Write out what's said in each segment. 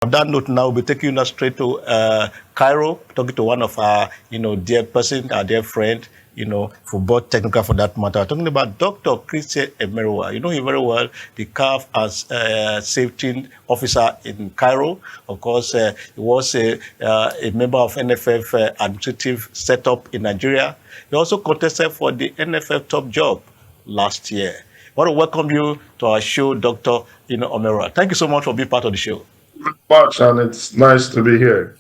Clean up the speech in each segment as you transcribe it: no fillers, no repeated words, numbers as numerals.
On that note, now we'll be taking us straight to Cairo, talking to one of our, dear person, our dear friend, football technical for that matter. Talking about Dr. Christian Emeruwa. You know him very well, the CAF as safety officer in Cairo. Of course, he was a member of NFF administrative setup in Nigeria. He also contested for the NFF top job last year. I want to welcome you to our show, Dr. Emeruwa. Thank you so much for being part of the show. Much, and it's nice to be here.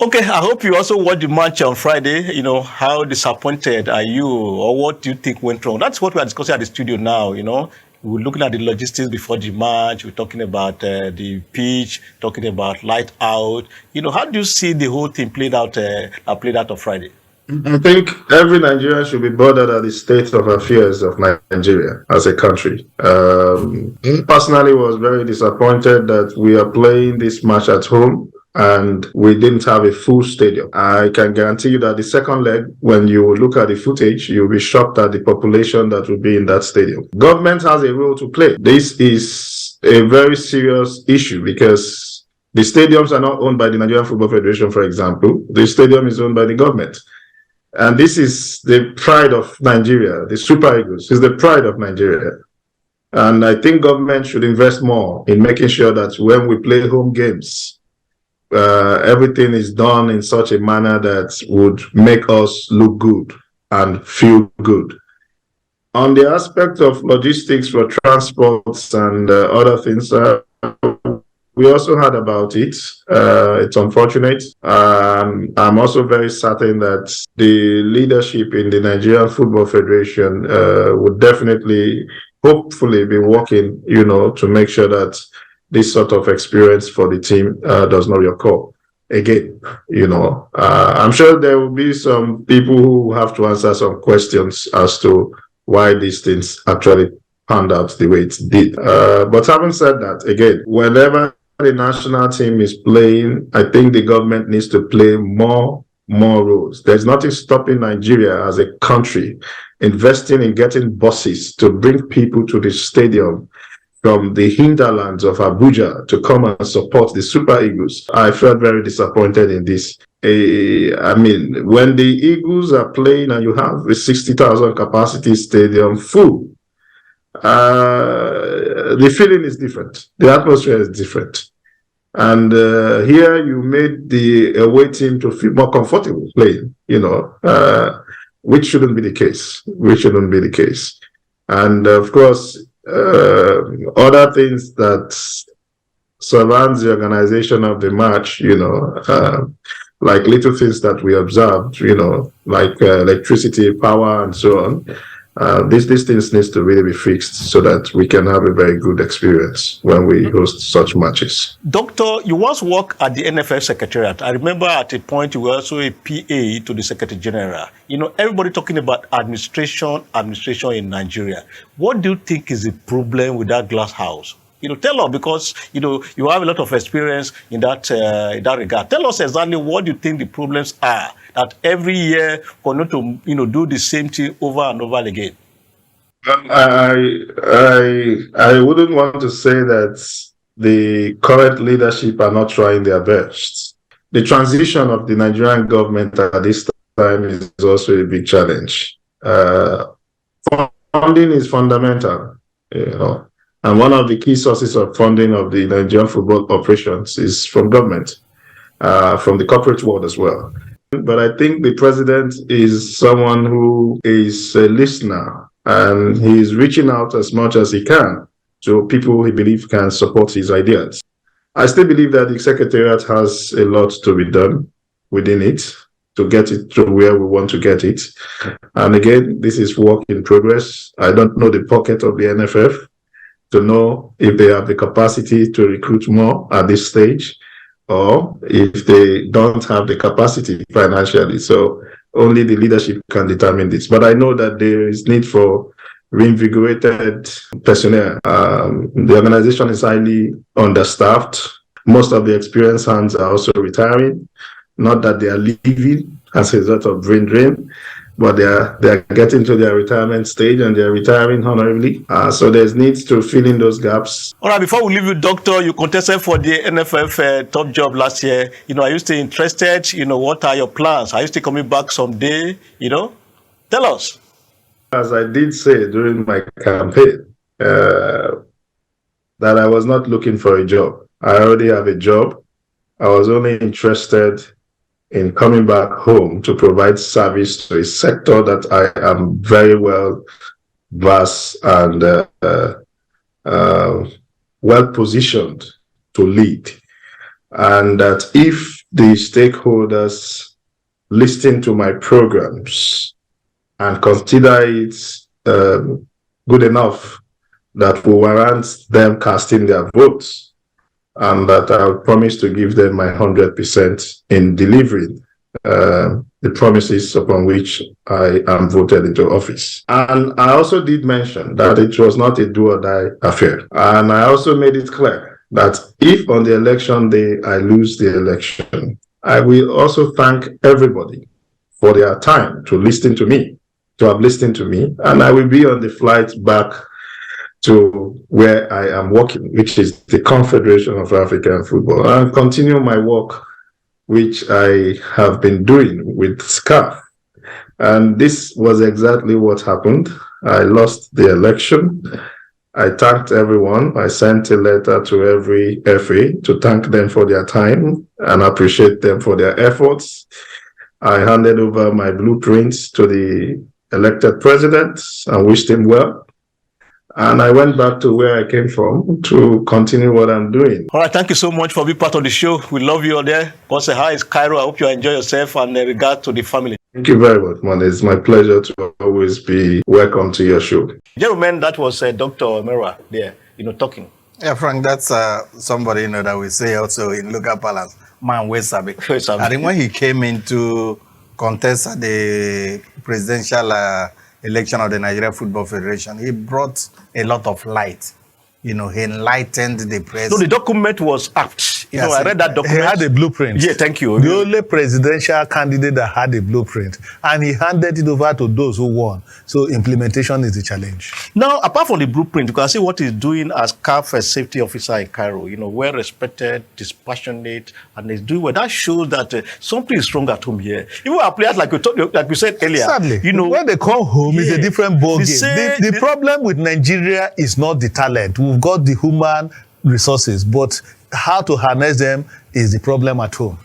Okay, I hope you also watched the match on Friday. How disappointed are you, or what do you think went wrong? That's what we are discussing at the studio now. We're looking at the logistics before the match. We're talking about the pitch, talking about light out. How do you see the whole thing played out on Friday? I think every Nigerian should be bothered at the state of affairs of Nigeria as a country. I personally was very disappointed that we are playing this match at home and we didn't have a full stadium. I can guarantee you that the second leg, when you look at the footage, you'll be shocked at the population that will be in that stadium. Government has a role to play. This is a very serious issue because the stadiums are not owned by the Nigerian Football Federation, for example. The stadium is owned by the government. And this is the pride of Nigeria. The Super Eagles is the pride of Nigeria. And I think government should invest more in making sure that when we play home games, everything is done in such a manner that would make us look good and feel good. On the aspect of logistics for transports and other things, we also heard about it. It's unfortunate. I'm also very certain that the leadership in the Nigerian Football Federation would definitely, hopefully, be working, to make sure that this sort of experience for the team does not occur again. I'm sure there will be some people who have to answer some questions as to why these things actually panned out the way it did. But having said that, again, whenever the national team is playing, I think the government needs to play more roles. There's nothing stopping Nigeria as a country investing in getting buses to bring people to the stadium from the hinterlands of Abuja to come and support the Super Eagles. I felt very disappointed in this. When the Eagles are playing and you have a 60,000 capacity stadium full, the feeling is different. The atmosphere is different. And here you made the away team to feel more comfortable playing, which shouldn't be the case. And of course, other things that surrounds the organization of the match, like little things that we observed, like electricity, power, and so on. These things needs to really be fixed so that we can have a very good experience when we host such matches. Doctor, you once worked at the NFF Secretariat. I remember at a point you were also a PA to the Secretary General. Everybody talking about administration in Nigeria. What do you think is the problem with that glass house? Tell us, because you have a lot of experience in that regard. Tell us exactly what you think the problems are, that every year we're going to do the same thing over and over again. I wouldn't want to say that the current leadership are not trying their best. The transition of the Nigerian government at this time is also a big challenge. Funding is fundamental, and one of the key sources of funding of the Nigerian football operations is from government, from the corporate world as well. But I think the president is someone who is a listener, and he is reaching out as much as he can to people he believes can support his ideas. I still believe that the Secretariat has a lot to be done within it to get it to where we want to get it. And again, this is work in progress. I don't know the pocket of the NFF to know if they have the capacity to recruit more at this stage, or if they don't have the capacity financially. So only the leadership can determine this. But I know that there is need for reinvigorated personnel. The organization is highly understaffed. Most of the experienced hands are also retiring. Not that they are leaving as a result of brain drain, but they're getting to their retirement stage and they're retiring honorably. So there's needs to fill in those gaps. All right, before we leave you, Doctor, you contested for the NFF top job last year. Are you still interested? What are your plans? Are you still coming back someday? Tell us. As I did say during my campaign, that I was not looking for a job. I already have a job. I was only interested in coming back home to provide service to a sector that I am very well versed and well positioned to lead. And that if the stakeholders listen to my programs and consider it good enough that will warrant them casting their votes, and that I'll promise to give them my 100% in delivering the promises upon which I am voted into office. And I also did mention that it was not a do or die affair. And I also made it clear that if on the election day I lose the election, I will also thank everybody for their time to listen to me, to have listened to me, and I will be on the flight back to where I am working, which is the Confederation of African Football, and continue my work, which I have been doing with SCAF. And this was exactly what happened. I lost the election. I thanked everyone. I sent a letter to every FA to thank them for their time and appreciate them for their efforts. I handed over my blueprints to the elected president and wished him well. And I went back to where I came from to continue what I'm doing. All right, thank you so much for being part of the show. We love you all there. God say hi, it's Cairo. I hope you enjoy yourself, and regard to the family. Thank you very much, man. It's my pleasure to always be welcome to your show. Gentlemen, that was Dr. Emeruwa there, talking. Yeah, Frank, that's somebody, that we say also in local balance, man, Sabi. I think when he came into contest at the presidential election of the Nigeria Football Federation, he brought a lot of light. He enlightened the press. No, the document was apt. Yes, I read that document. He had a blueprint. Yeah, thank you. The only presidential candidate that had a blueprint, and he handed it over to those who won. So implementation is the challenge. Now, apart from the blueprint, you can see what he's doing as CAF safety officer in Cairo. Well respected, dispassionate, and he's doing well. That shows that something is strong at home here. Even our players, like we said earlier. Sadly, when they come home, it's a different ball game. The problem with Nigeria is not the talent. We've got the human resources, but how to harness them is the problem at home.